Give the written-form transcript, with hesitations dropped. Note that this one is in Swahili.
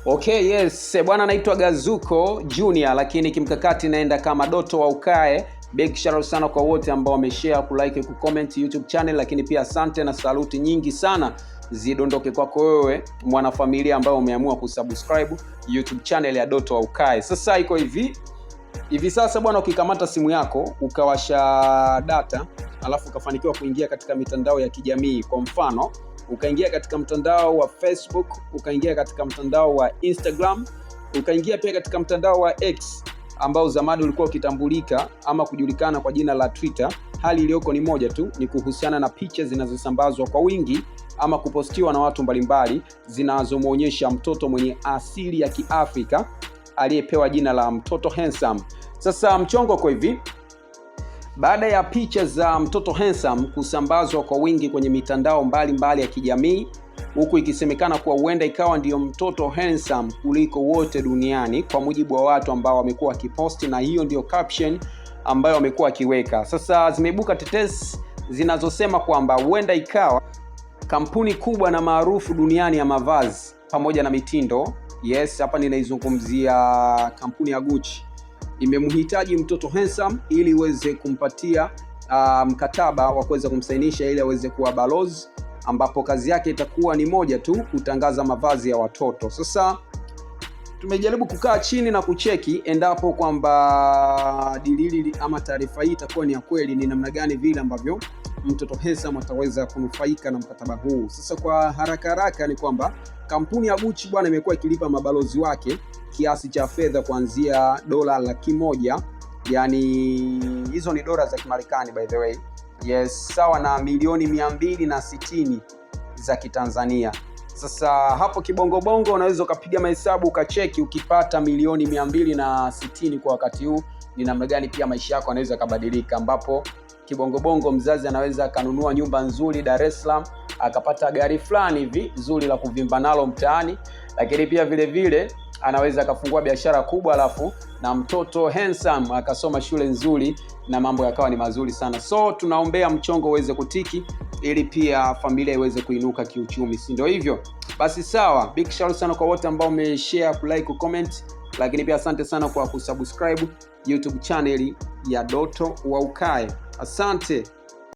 Okay, yes. Bwana naitwa Gazuko Junior, lakini kimkakati naenda kama Doto wa Ukae. Big shout out sana kwa wote ambao wameshare, kulike, kucomment YouTube channel, lakini pia asante na saluti nyingi sana zidondoke kwako wewe mwanafamilia ambao umeamua kusubscribe YouTube channel ya Doto wa Ukae. Sasa iko hivi sasa bwana, ukikamata simu yako ukawasha data alafu ukafanikiwa kuingia katika mitandao ya kijamii, kwa mfano ukaingia katika mtandao wa Facebook, ukaingia katika mtandao wa Instagram, ukaingia pia katika mtandao wa X ambao zamani ulikuwa ukitambulika ama kujulikana kwa jina la Twitter. Hali iliyoko ni moja tu, ni kuhusiana na picha zinazosambazwa kwa wingi ama kupostiwa na watu mbalimbali zinazomuonyesha mtoto mwenye asili ya Kiafrika aliyepewa jina la mtoto handsome. Sasa mchongo kwa hivi, baada ya picha za mtoto handsome kusambazwa kwa wingi kwenye mitandao mbalimbali ya kijamii, huku ikisemekana kuwa huenda ikawa ndiyo mtoto handsome kuliko wote duniani kwa mujibu wa watu ambao wamekuwa wakiposti, na hiyo ndiyo caption ambayo wamekuwa wakiweka. Sasa zimeibuka tetesi zinazosema kwamba huenda ikawa kampuni kubwa na maarufu duniani ya mavazi pamoja na mitindo, yes, hapa ninaizungumzia kampuni ya Gucci, imemhitaji mtoto handsome ili iweze kumpatia mkataba wa kuweza kumsainisha ili aweze kuwa balozi, ambapo kazi yake itakuwa ni moja tu, kutangaza mavazi ya watoto. Sasa tumejaribu kukaa chini na kucheki endapo kwamba dilili ama taarifa hii itakuwa ni ya kweli, ni namna gani vile ambavyo mtoto handsome ataweza kunufaika na mkataba huu. Sasa kwa haraka ni kwamba kampuni ya Gucci bwana imekuwa ikilipa mabalozi wake kiasi cha fedha kuanzia $100,000, yani hizo ni dola za Kimarekani by the way, yes, sawa na milioni 260 za Kitanzania. Sasa hapo kibongobongo unaweza ukapiga mahesabu ukacheki, ukipata milioni 260 kwa wakati huu, ni namna gani pia maisha yako yanaweza kubadilika, ambapo kibongobongo mzazi anaweza akanunua nyumba nzuri Dar es Salaam, akapata gari fulani hivi nzuri la kuvimba nalo mtaani, lakini pia vile vile anaweza akafungua biashara kubwa, alafu na mtoto handsome akasoma shule nzuri na mambo yakawa ni mazuri sana. So tunaombea mchongo uweze kutiki ili pia familia iweze kuinuka kiuchumi, si ndio hivyo? Basi sawa, big shout sana kwa wote ambao wameshare, kulike, kucomment, lakini pia asante sana kwa kusubscribe YouTube channel ya Doto wa Ukae. Asante.